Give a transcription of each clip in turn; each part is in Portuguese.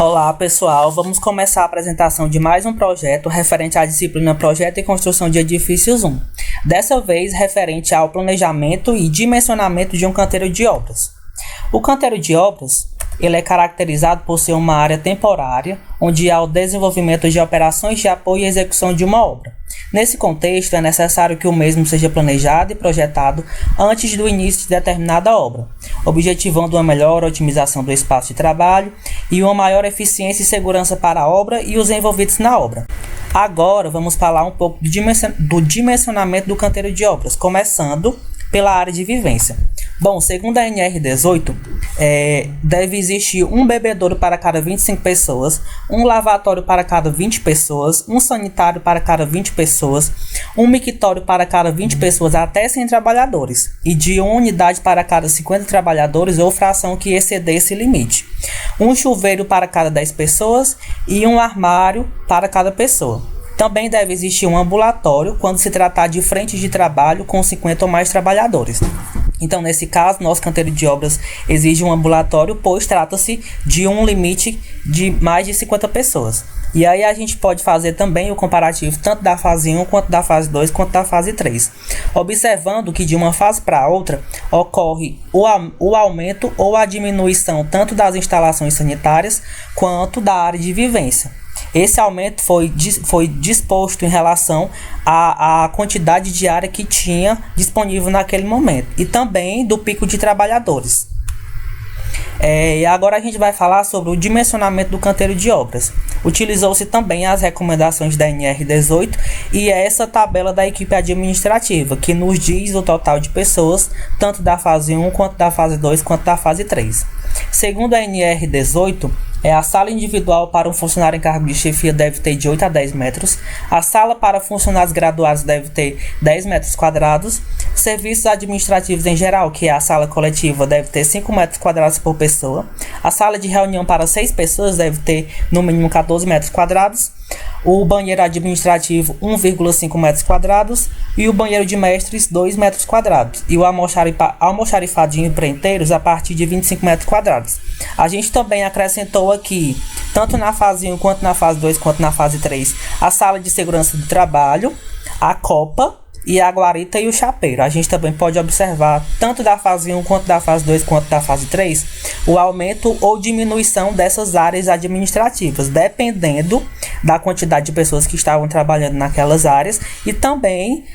Olá, pessoal. Vamos começar a apresentação de mais um projeto referente à disciplina Projeto e Construção de Edifícios 1. Dessa vez, referente ao planejamento e dimensionamento de um canteiro de obras. O canteiro de obras, ele é caracterizado por ser uma área temporária, onde há o desenvolvimento de operações de apoio e execução de uma obra. Nesse contexto, é necessário que o mesmo seja planejado e projetado antes do início de determinada obra, objetivando uma melhor otimização do espaço de trabalho e uma maior eficiência e segurança para a obra e os envolvidos na obra. Agora, vamos falar um pouco do dimensionamento do canteiro de obras, começando pela área de vivência. Bom, segundo a NR18, deve existir um bebedouro para cada 25 pessoas, um lavatório para cada 20 pessoas, um sanitário para cada 20 pessoas, um mictório para cada 20 pessoas até 100 trabalhadores, e de uma unidade para cada 50 trabalhadores ou fração que exceder esse limite, um chuveiro para cada 10 pessoas e um armário para cada pessoa. Também deve existir um ambulatório quando se tratar de frentes de trabalho com 50 ou mais trabalhadores. Então, nesse caso, nosso canteiro de obras exige um ambulatório, pois trata-se de um limite de mais de 50 pessoas. E aí a gente pode fazer também o comparativo tanto da fase 1, quanto da fase 2, quanto da fase 3. Observando que de uma fase para outra ocorre o aumento ou a diminuição tanto das instalações sanitárias, quanto da área de vivência. Esse aumento foi disposto em relação à quantidade de área que tinha disponível naquele momento e também do pico de trabalhadores. E agora a gente vai falar sobre o dimensionamento do canteiro de obras. Utilizou-se também as recomendações da NR18 e essa tabela da equipe administrativa, que nos diz o total de pessoas, tanto da fase 1, quanto da fase 2, quanto da fase 3. Segundo a NR18, a sala individual para um funcionário em cargo de chefia deve ter de 8 a 10 metros. A sala para funcionários graduados deve ter 10 metros quadrados. Serviços administrativos em geral, que é a sala coletiva, deve ter 5 metros quadrados por pessoa. A sala de reunião para 6 pessoas deve ter no mínimo 14 metros quadrados. O banheiro administrativo, 1,5 metros quadrados. E o banheiro de mestres, 2 metros quadrados. E o almoxarifadinho para inteiros a partir de 25 metros quadrados. A gente também acrescentou aqui, tanto na fase 1, quanto na fase 2, quanto na fase 3, a sala de segurança do trabalho, a copa e a guarita e o chapeiro. A gente também pode observar, tanto da fase 1, quanto da fase 2, quanto da fase 3, o aumento ou diminuição dessas áreas administrativas, dependendo da quantidade de pessoas que estavam trabalhando naquelas áreas e também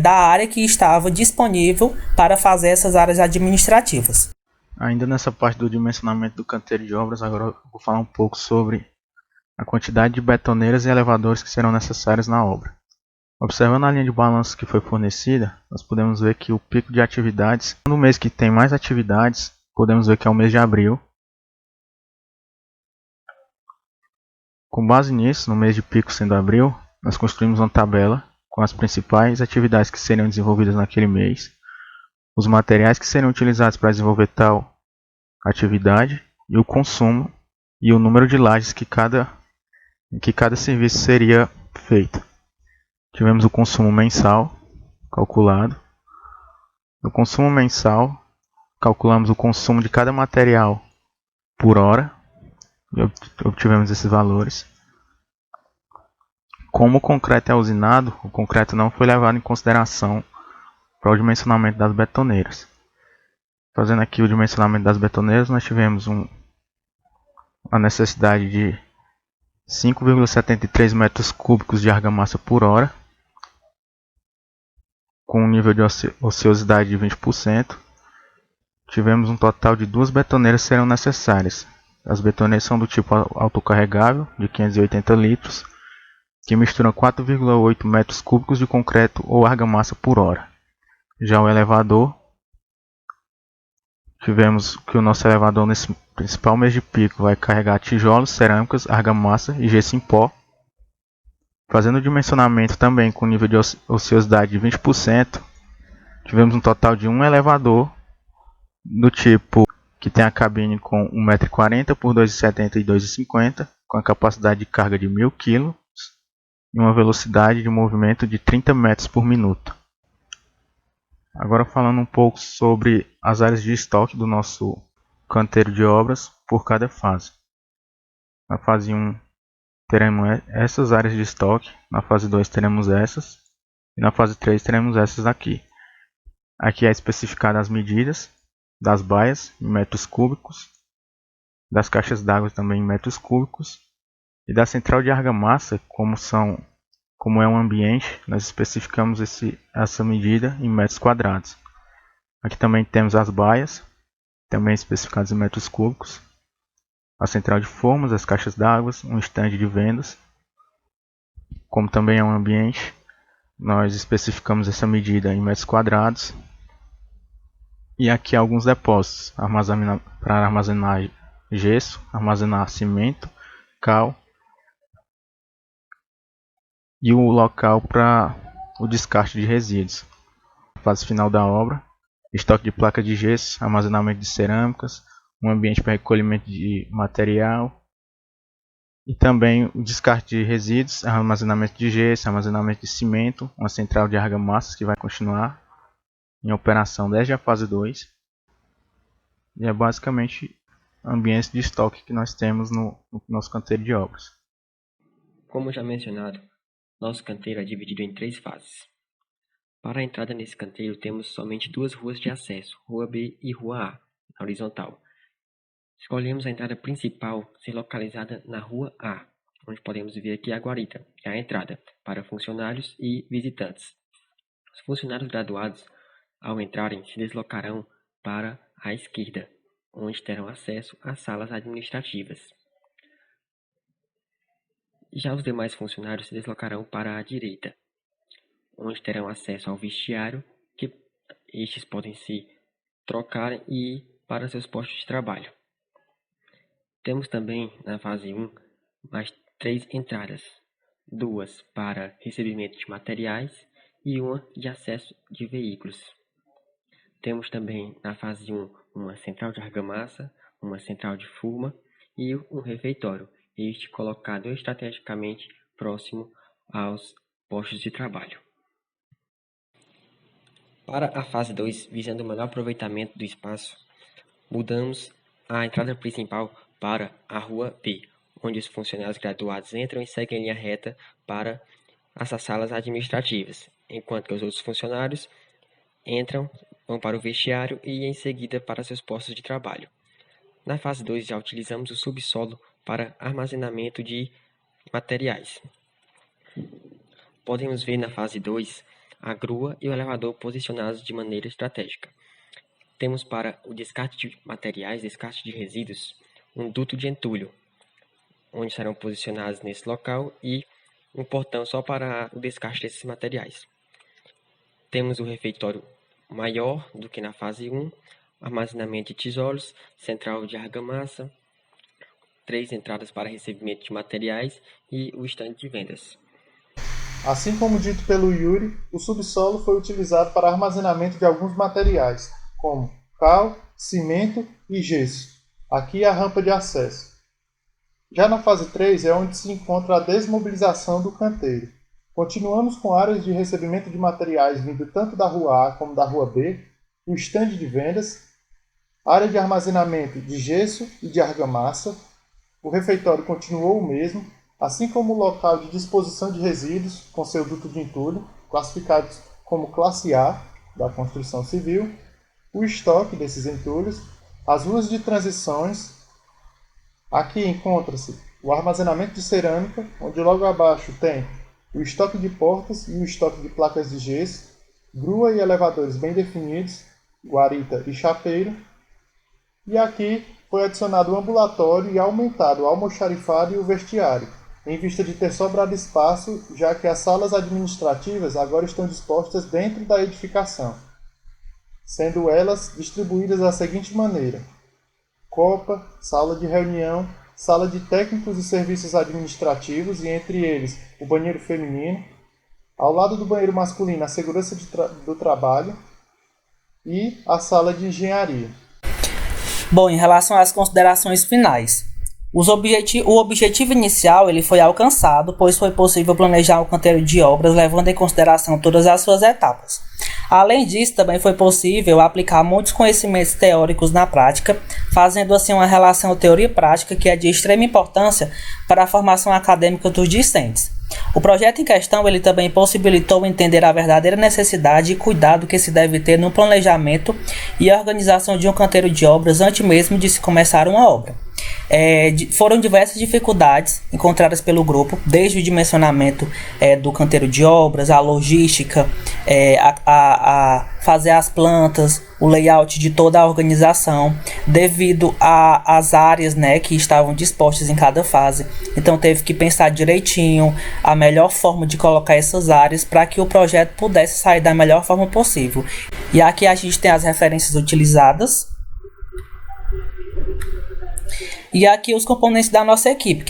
da área que estava disponível para fazer essas áreas administrativas. Ainda nessa parte do dimensionamento do canteiro de obras, agora eu vou falar um pouco sobre a quantidade de betoneiras e elevadores que serão necessários na obra. Observando a linha de balanço que foi fornecida, nós podemos ver que o pico de atividades, no mês que tem mais atividades, podemos ver que é o mês de abril. Com base nisso, no mês de pico sendo abril, nós construímos uma tabela com as principais atividades que seriam desenvolvidas naquele mês, os materiais que seriam utilizados para desenvolver tal atividade e o consumo e o número de lajes que cada serviço seria feito. Tivemos o consumo mensal calculado. No consumo mensal, calculamos o consumo de cada material por hora e obtivemos esses valores. Como o concreto é usinado, o concreto não foi levado em consideração para o dimensionamento das betoneiras. Fazendo aqui o dimensionamento das betoneiras, nós tivemos a necessidade de 5,73 metros cúbicos de argamassa por hora, com um nível de ociosidade de 20%. Tivemos um total de 2 betoneiras serão necessárias. As betoneiras são do tipo autocarregável, de 580 litros, que misturam 4,8 metros cúbicos de concreto ou argamassa por hora. Já o elevador, tivemos que o nosso elevador nesse principal mês de pico vai carregar tijolos, cerâmicas, argamassa e gesso em pó. Fazendo o dimensionamento também com nível de ociosidade de 20%, tivemos um total de um elevador do tipo que tem a cabine com 1,40 m por 2,70 m e 2,50 m, com a capacidade de carga de 1.000 kg e uma velocidade de movimento de 30 metros por minuto. Agora falando um pouco sobre as áreas de estoque do nosso canteiro de obras por cada fase. Na fase 1 teremos essas áreas de estoque, na fase 2 teremos essas, e na fase 3 teremos essas aqui. Aqui é especificada as medidas das baias em metros cúbicos, das caixas d'água também em metros cúbicos, e da central de argamassa, como é um ambiente, nós especificamos essa medida em metros quadrados. Aqui também temos as baias, também especificadas em metros cúbicos, a central de formas, as caixas d'água, um estande de vendas. Como também é um ambiente, nós especificamos essa medida em metros quadrados. E aqui alguns depósitos para armazenar gesso, armazenar cimento, cal e o local para o descarte de resíduos. Fase final da obra, estoque de placa de gesso, armazenamento de cerâmicas, um ambiente para recolhimento de material e também o descarte de resíduos, armazenamento de gesso, armazenamento de cimento, uma central de argamassas que vai continuar em operação desde a fase 2. E é basicamente ambientes de estoque que nós temos no nosso canteiro de obras. Como já mencionado, nosso canteiro é dividido em 3 fases. Para a entrada nesse canteiro temos somente 2 ruas de acesso, Rua B e Rua A, na horizontal. Escolhemos a entrada principal ser localizada na Rua A, onde podemos ver aqui a guarita, que é a entrada para funcionários e visitantes. Os funcionários graduados, ao entrarem, se deslocarão para a esquerda, onde terão acesso às salas administrativas. Já os demais funcionários se deslocarão para a direita, onde terão acesso ao vestiário, que estes podem se trocar e ir para seus postos de trabalho. Temos também, na fase 1, mais 3 entradas, 2 para recebimento de materiais e uma de acesso de veículos. Temos também, na fase 1, uma central de argamassa, uma central de forma e um refeitório, este colocado estrategicamente próximo aos postos de trabalho. Para a fase 2, visando o melhor aproveitamento do espaço, mudamos a entrada principal para a Rua B, onde os funcionários graduados entram e seguem em linha reta para as salas administrativas, enquanto que os outros funcionários vão para o vestiário e em seguida para seus postos de trabalho. Na fase 2 já utilizamos o subsolo para armazenamento de materiais. Podemos ver na fase 2 a grua e o elevador posicionados de maneira estratégica. Temos para o descarte de materiais, descarte de resíduos, um duto de entulho, onde serão posicionados nesse local, e um portão só para o descarte desses materiais. Temos o refeitório maior do que na fase 1, armazenamento de tijolos, central de argamassa, 3 entradas para recebimento de materiais e o estande de vendas. Assim como dito pelo Yuri, o subsolo foi utilizado para armazenamento de alguns materiais, como cal, cimento e gesso. Aqui é a rampa de acesso. Já na fase 3 é onde se encontra a desmobilização do canteiro. Continuamos com áreas de recebimento de materiais vindo tanto da Rua A como da Rua B, o estande de vendas, área de armazenamento de gesso e de argamassa. O refeitório continuou o mesmo, assim como o local de disposição de resíduos com seu duto de entulho, classificados como classe A da construção civil, o estoque desses entulhos, as ruas de transições. Aqui encontra-se o armazenamento de cerâmica, onde logo abaixo tem o estoque de portas e o estoque de placas de gesso, grua e elevadores bem definidos, guarita e chapeiro. E aqui foi adicionado o ambulatório e aumentado o almoxarifado e o vestiário, em vista de ter sobrado espaço, já que as salas administrativas agora estão dispostas dentro da edificação, sendo elas distribuídas da seguinte maneira: copa, sala de reunião, sala de técnicos e serviços administrativos, e entre eles o banheiro feminino, ao lado do banheiro masculino a segurança do trabalho e a sala de engenharia. Bom, em relação às considerações finais, o objetivo inicial ele foi alcançado, pois foi possível planejar o canteiro de obras levando em consideração todas as suas etapas. Além disso, também foi possível aplicar muitos conhecimentos teóricos na prática, fazendo assim uma relação teoria e prática que é de extrema importância para a formação acadêmica dos discentes. O projeto em questão ele também possibilitou entender a verdadeira necessidade e cuidado que se deve ter no planejamento e organização de um canteiro de obras antes mesmo de se começar uma obra. Foram diversas dificuldades encontradas pelo grupo, desde o dimensionamento do canteiro de obras, a logística, a fazer as plantas, o layout de toda a organização, devido às áreas, né, que estavam dispostas em cada fase. Então teve que pensar direitinho a melhor forma de colocar essas áreas para que o projeto pudesse sair da melhor forma possível. E aqui a gente tem as referências utilizadas. E aqui os componentes da nossa equipe,